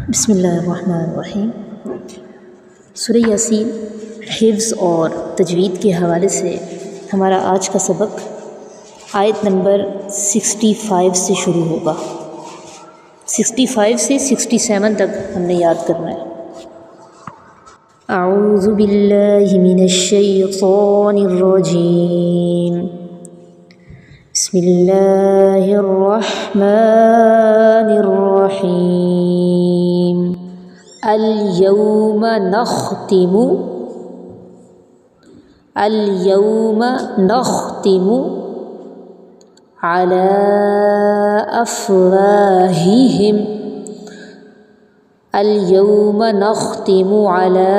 بسم اللہ الرحمن الرحیم۔ سورہ یاسین حفظ اور تجوید کے حوالے سے ہمارا آج کا سبق آیت نمبر 65 سے شروع ہوگا۔ 65 سے 67 تک ہم نے یاد کرنا ہے۔ اعوذ باللہ من الشیطان الرجیم، بسم اللہ الرحمن الرحیم۔ اليوم نختم على أفواههم اليوم نختم على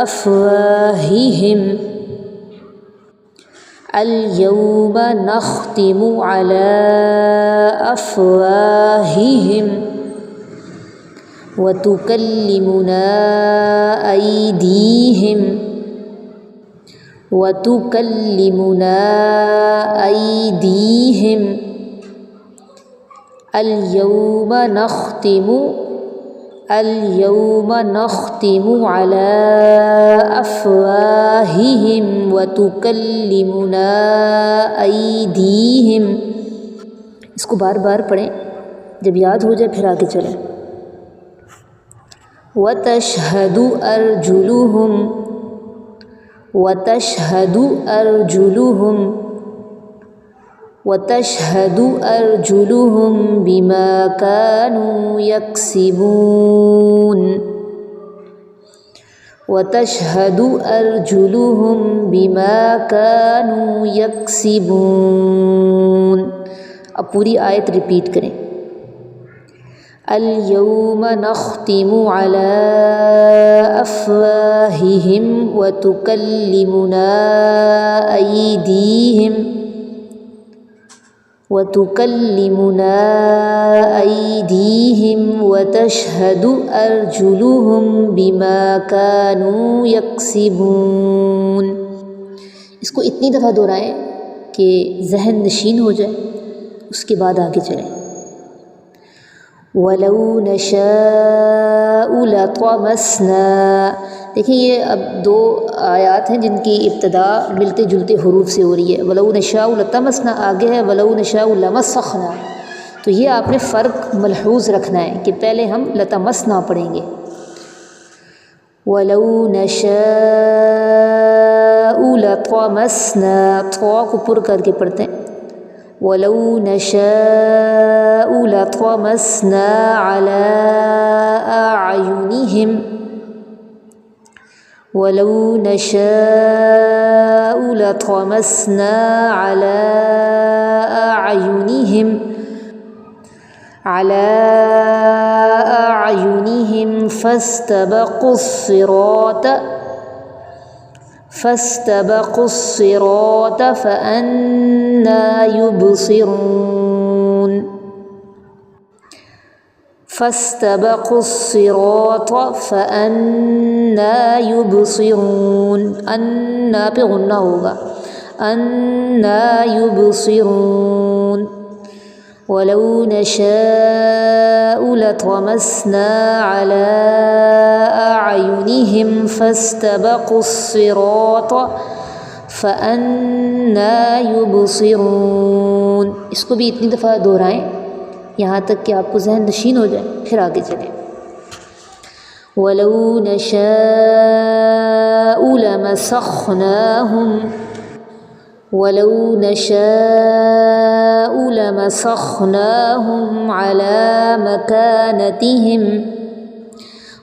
أفواههم اليوم نختم على أفواههم وتكلمنا أيديهم اليوم نختم على أفواههم وتكلمنا أيديهم۔ اس کو بار بار پڑھیں، جب یاد ہو جائے پھر آگے چلیں۔ وتشهد أرجلهم بما كانوا يكسبون وتشهد أرجلهم بما كانوا يكسبون۔ اب پوری آیت ریپیٹ کریں۔ اليوم نختم على أفواههم وتكلمنا أيديهم وتشهد أرجلهم بما كانوا يكسبون۔ اس کو اتنی دفعہ دہرائیں کہ ذہن نشین ہو جائے، اس کے بعد آگے چلیں۔ وَلَوْ نَشَاءُ لَطَمَسْنَا، دیکھیں یہ اب دو آیات ہیں جن کی ابتدا ملتے جلتے حروف سے ہو رہی ہے۔ وَلَوْ نَشَاءُ لَطَمَسْنَا، آگے ہے وَلَوْ نَشَاءُ لَمَسَّخْنَا، تو یہ آپ نے فرق ملحوظ رکھنا ہے کہ پہلے ہم لَتَمَسْنَا پڑھیں گے۔ وَلَوْ نَشَاءُ لَطَمَسْنَا، طا کو پر کر کے پڑھتے ہیں۔ وَلَوْ نَشَاءُ لَطَمَسْنَا عَلَىٰ أَعْيُنِهِمْ وَلَوْ نَشَاءُ لَطَمَسْنَا عَلَىٰ أَعْيُنِهِمْ فاستبقوا الصراط فأنى يبصرون انا پہ غنہ ہوگا، أنى يبصرون۔ وَلَوْ نَشَاءُ لَطَمَسْنَا عَلَىٰ أَعْيُنِهِمْ فَاسْتَبَقُوا الصِّرَاطَ فَأَنَّى يُبْصِرُونَ۔ اس کو بھی اتنی دفعہ دہرائیں یہاں تک کہ آپ کو ذہن نشین ہو جائے، پھر آگے چلیں۔ وَلَوْ نَشَاءُ لَمَسَخْنَاهُمْ على مكانتهم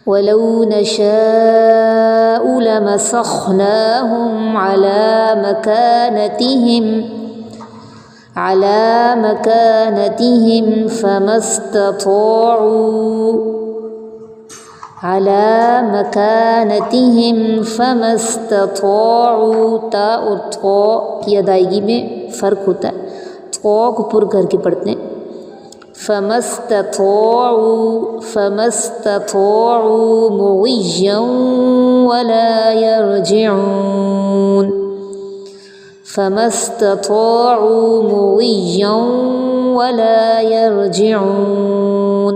وَلَوْ نَشَاءُ لَمَسَخْنَاهُمْ على مكانتهم فما استطاعوا، تا اور طا کی ادائیگی میں فرق ہوتا ہے، طا کو پر کر کے پڑھتے ہیں۔ فما استطاعوا مضيا ولا يرجعون فما استطاعوا مضيا ولا يرجعون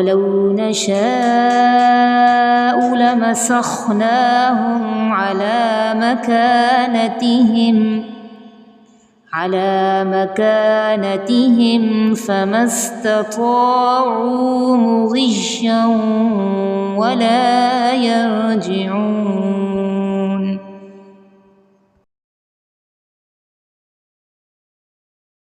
ولو نشاء لمسخناهم على مكانتهم فما استطاعوا مضيا ولا يرجعون.